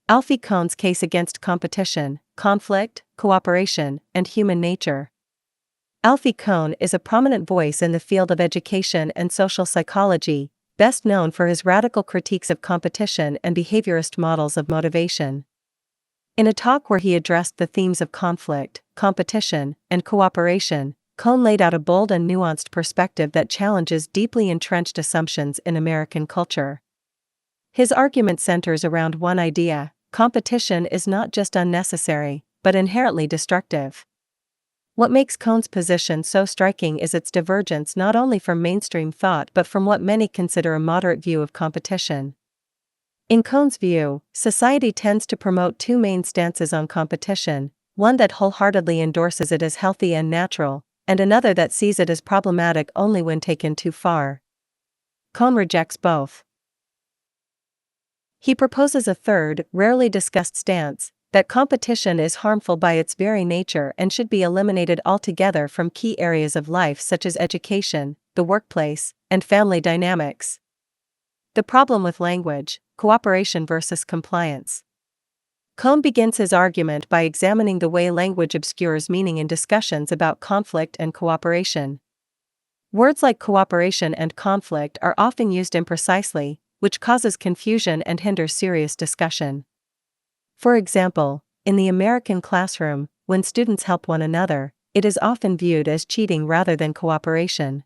Alfie Kohn's case against competition, conflict, cooperation, and human nature. Alfie Kohn is a prominent voice in the field of education and social psychology, best known for his radical critiques of competition and behaviorist models of motivation. In a talk where he addressed the themes of conflict, competition, and cooperation, Kohn laid out a bold and nuanced perspective that challenges deeply entrenched assumptions in American culture. His argument centers around one idea: competition is not just unnecessary, but inherently destructive. What makes Kohn's position so striking is its divergence not only from mainstream thought but from what many consider a moderate view of competition. In Kohn's view, society tends to promote two main stances on competition: one that wholeheartedly endorses it as healthy and natural, and another that sees it as problematic only when taken too far. Kohn rejects both. He proposes a third, rarely discussed stance: that competition is harmful by its very nature and should be eliminated altogether from key areas of life such as education, the workplace, and family dynamics. The problem with language: cooperation versus compliance. Kohn begins his argument by examining the way language obscures meaning in discussions about conflict and cooperation. Words like cooperation and conflict are often used imprecisely, which causes confusion and hinders serious discussion. For example, in the American classroom, when students help one another, it is often viewed as cheating rather than cooperation.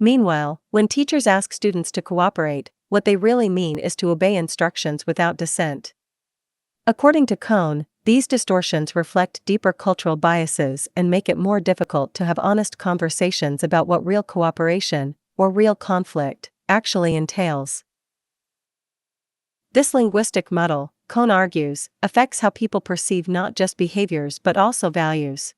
Meanwhile, when teachers ask students to cooperate, what they really mean is to obey instructions without dissent. According to Kohn, these distortions reflect deeper cultural biases and make it more difficult to have honest conversations about what real cooperation, or real conflict, actually entails. This linguistic muddle, Kohn argues, affects how people perceive not just behaviors but also values.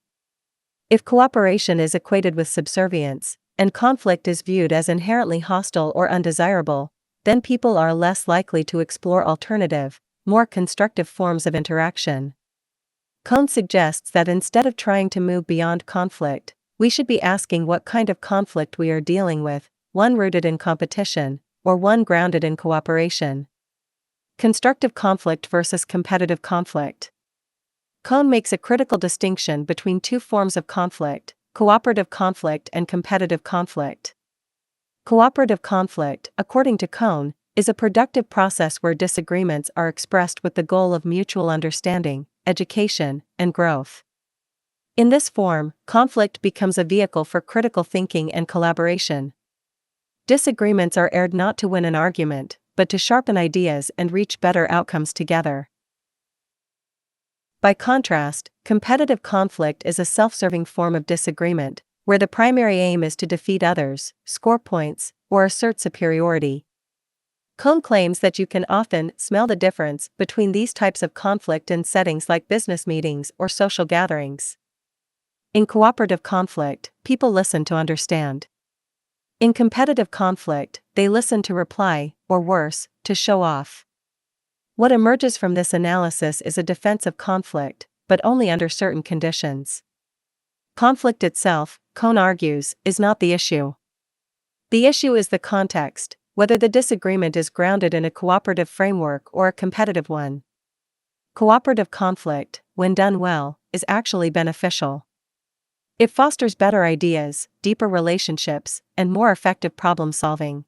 If cooperation is equated with subservience, and conflict is viewed as inherently hostile or undesirable, then people are less likely to explore alternative, more constructive forms of interaction. Kohn suggests that instead of trying to move beyond conflict, we should be asking what kind of conflict we are dealing with: one rooted in competition, or one grounded in cooperation. Constructive conflict versus competitive conflict. Kohn makes a critical distinction between two forms of conflict: cooperative conflict and competitive conflict. Cooperative conflict, according to Kohn, is a productive process where disagreements are expressed with the goal of mutual understanding, education, and growth. In this form, conflict becomes a vehicle for critical thinking and collaboration. Disagreements are aired not to win an argument, but to sharpen ideas and reach better outcomes together. By contrast, competitive conflict is a self-serving form of disagreement, where the primary aim is to defeat others, score points, or assert superiority. Kohn claims that you can often smell the difference between these types of conflict in settings like business meetings or social gatherings. In cooperative conflict, people listen to understand. In competitive conflict, they listen to reply, or worse, to show off. What emerges from this analysis is a defense of conflict, but only under certain conditions. Conflict itself, Kohn argues, is not the issue. The issue is the context, whether the disagreement is grounded in a cooperative framework or a competitive one. Cooperative conflict, when done well, is actually beneficial. It fosters better ideas, deeper relationships, and more effective problem solving.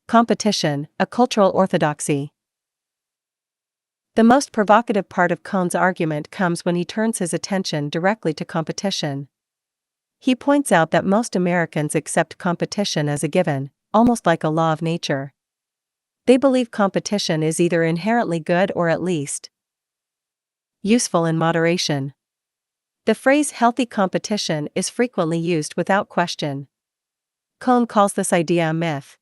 Competition, a cultural orthodoxy. The most provocative part of Kohn's argument comes when he turns his attention directly to competition. He points out that most Americans accept competition as a given, almost like a law of nature. They believe competition is either inherently good or at least useful in moderation. The phrase healthy competition is frequently used without question. Kohn calls this idea a myth.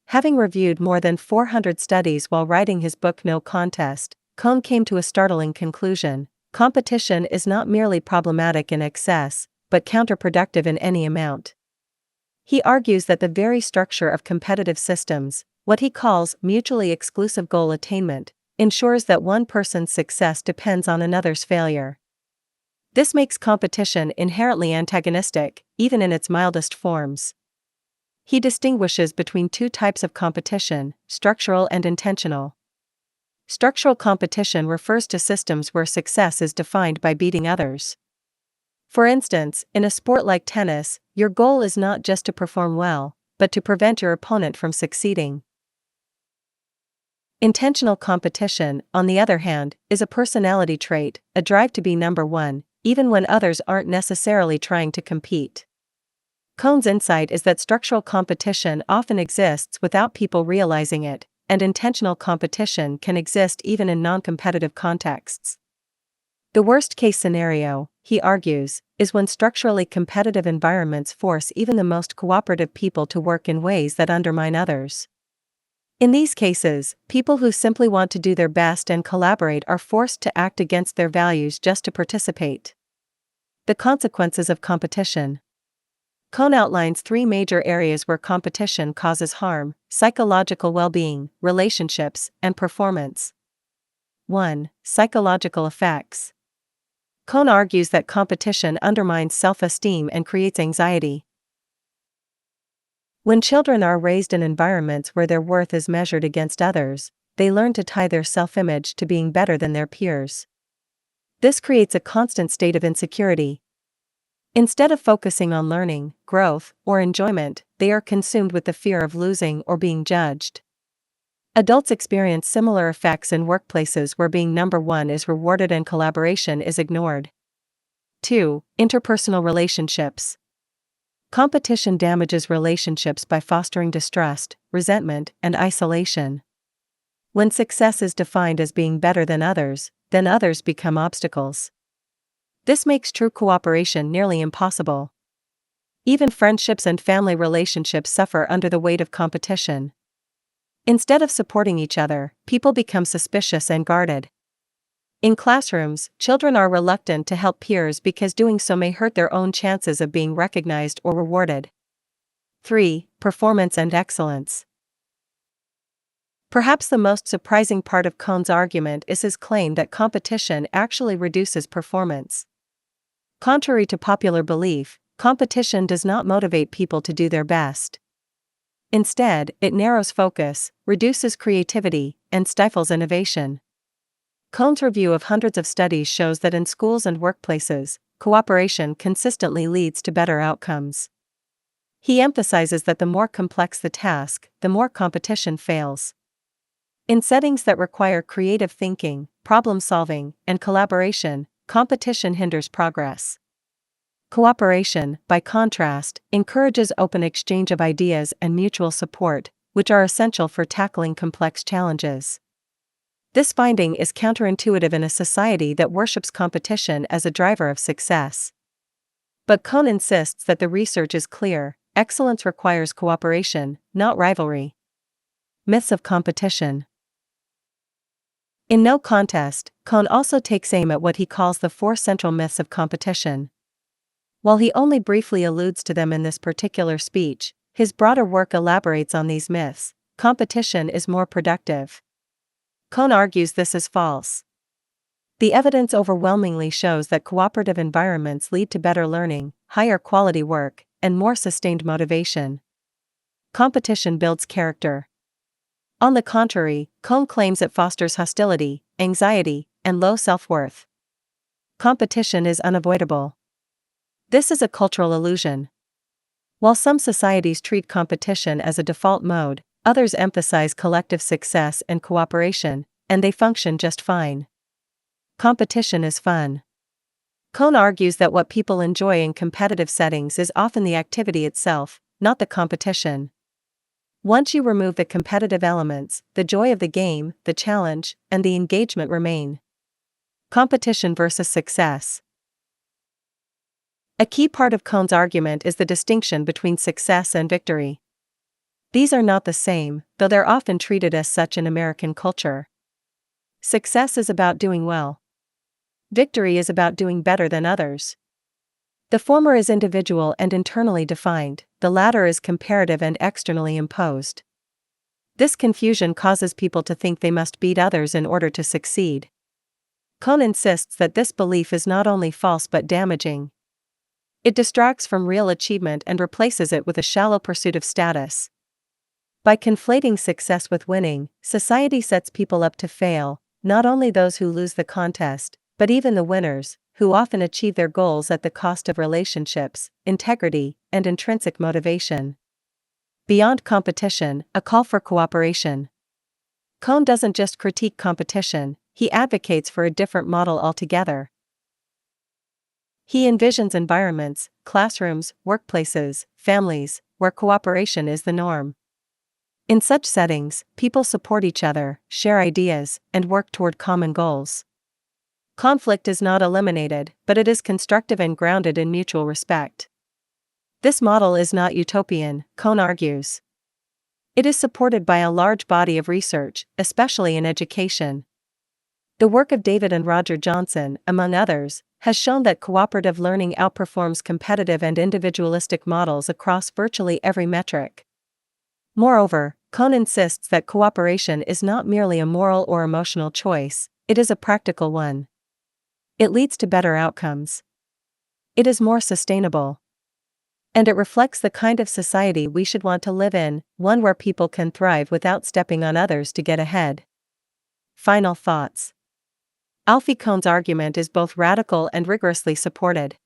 Having reviewed more than 400 studies while writing his book No Contest, Kohn came to a startling conclusion: competition is not merely problematic in excess, but counterproductive in any amount. He argues that the very structure of competitive systems, what he calls mutually exclusive goal attainment, ensures that one person's success depends on another's failure. This makes competition inherently antagonistic, even in its mildest forms. He distinguishes between two types of competition: structural and intentional. Structural competition refers to systems where success is defined by beating others. For instance, in a sport like tennis, your goal is not just to perform well, but to prevent your opponent from succeeding. Intentional competition, on the other hand, is a personality trait, a drive to be number one, even when others aren't necessarily trying to compete. Cohn's insight is that structural competition often exists without people realizing it, and intentional competition can exist even in non-competitive contexts. The worst-case scenario, he argues, is when structurally competitive environments force even the most cooperative people to work in ways that undermine others. In these cases, people who simply want to do their best and collaborate are forced to act against their values just to participate. The consequences of competition. Cohn outlines three major areas where competition causes harm: psychological well-being, relationships, and performance. 1. Psychological effects. Cohn argues that competition undermines self-esteem and creates anxiety. When children are raised in environments where their worth is measured against others, they learn to tie their self-image to being better than their peers. This creates a constant state of insecurity. Instead of focusing on learning, growth, or enjoyment, they are consumed with the fear of losing or being judged. Adults experience similar effects in workplaces where being number one is rewarded and collaboration is ignored. 2. Interpersonal relationships. Competition damages relationships by fostering distrust, resentment, and isolation. When success is defined as being better than others, then others become obstacles. This makes true cooperation nearly impossible. Even friendships and family relationships suffer under the weight of competition. Instead of supporting each other, people become suspicious and guarded. In classrooms, children are reluctant to help peers because doing so may hurt their own chances of being recognized or rewarded. 3. Performance and excellence. Perhaps the most surprising part of Cohn's argument is his claim that competition actually reduces performance. Contrary to popular belief, competition does not motivate people to do their best. Instead, it narrows focus, reduces creativity, and stifles innovation. Cohn's review of hundreds of studies shows that in schools and workplaces, cooperation consistently leads to better outcomes. He emphasizes that the more complex the task, the more competition fails. In settings that require creative thinking, problem-solving, and collaboration, competition hinders progress. Cooperation, by contrast, encourages open exchange of ideas and mutual support, which are essential for tackling complex challenges. This finding is counterintuitive in a society that worships competition as a driver of success. But Cohn insists that the research is clear: excellence requires cooperation, not rivalry. Myths of competition. In No Contest, Cohn also takes aim at what he calls the 4 central myths of competition. While he only briefly alludes to them in this particular speech, his broader work elaborates on these myths. Competition is more productive. Cohn argues this is false. The evidence overwhelmingly shows that cooperative environments lead to better learning, higher quality work, and more sustained motivation. Competition builds character. On the contrary, Cohn claims it fosters hostility, anxiety, and low self-worth. Competition is unavoidable. This is a cultural illusion. While some societies treat competition as a default mode, others emphasize collective success and cooperation, and they function just fine. Competition is fun. Cohn argues that what people enjoy in competitive settings is often the activity itself, not the competition. Once you remove the competitive elements, the joy of the game, the challenge, and the engagement remain. Competition versus success. A key part of Cohn's argument is the distinction between success and victory. These are not the same, though they're often treated as such in American culture. Success is about doing well. Victory is about doing better than others. The former is individual and internally defined, the latter is comparative and externally imposed. This confusion causes people to think they must beat others in order to succeed. Cohn insists that this belief is not only false but damaging. It distracts from real achievement and replaces it with a shallow pursuit of status. By conflating success with winning, society sets people up to fail, not only those who lose the contest, but even the winners, who often achieve their goals at the cost of relationships, integrity, and intrinsic motivation. Beyond competition, a call for cooperation. Cohn doesn't just critique competition, he advocates for a different model altogether. He envisions environments, classrooms, workplaces, families, where cooperation is the norm. In such settings, people support each other, share ideas, and work toward common goals. Conflict is not eliminated, but it is constructive and grounded in mutual respect. This model is not utopian, Cohn argues. It is supported by a large body of research, especially in education. The work of David and Roger Johnson, among others, has shown that cooperative learning outperforms competitive and individualistic models across virtually every metric. Moreover, Cohn insists that cooperation is not merely a moral or emotional choice, it is a practical one. It leads to better outcomes. It is more sustainable. And it reflects the kind of society we should want to live in, one where people can thrive without stepping on others to get ahead. Final thoughts. Alfie Cohn's argument is both radical and rigorously supported.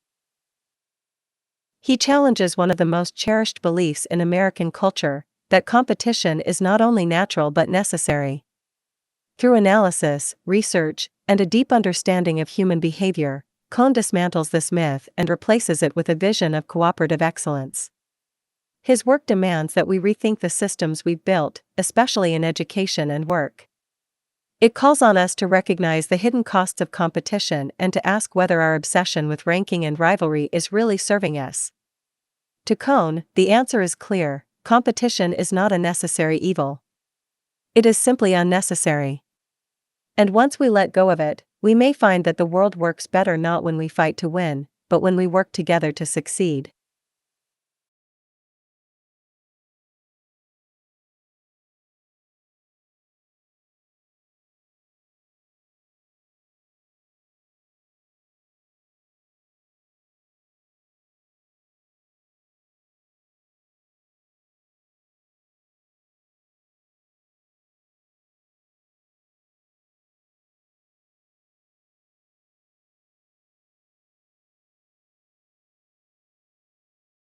He challenges one of the most cherished beliefs in American culture, that competition is not only natural but necessary. Through analysis, research, and a deep understanding of human behavior, Cohn dismantles this myth and replaces it with a vision of cooperative excellence. His work demands that we rethink the systems we've built, especially in education and work. It calls on us to recognize the hidden costs of competition and to ask whether our obsession with ranking and rivalry is really serving us. To Cohn, the answer is clear: competition is not a necessary evil. It is simply unnecessary. And once we let go of it, we may find that the world works better not when we fight to win, but when we work together to succeed.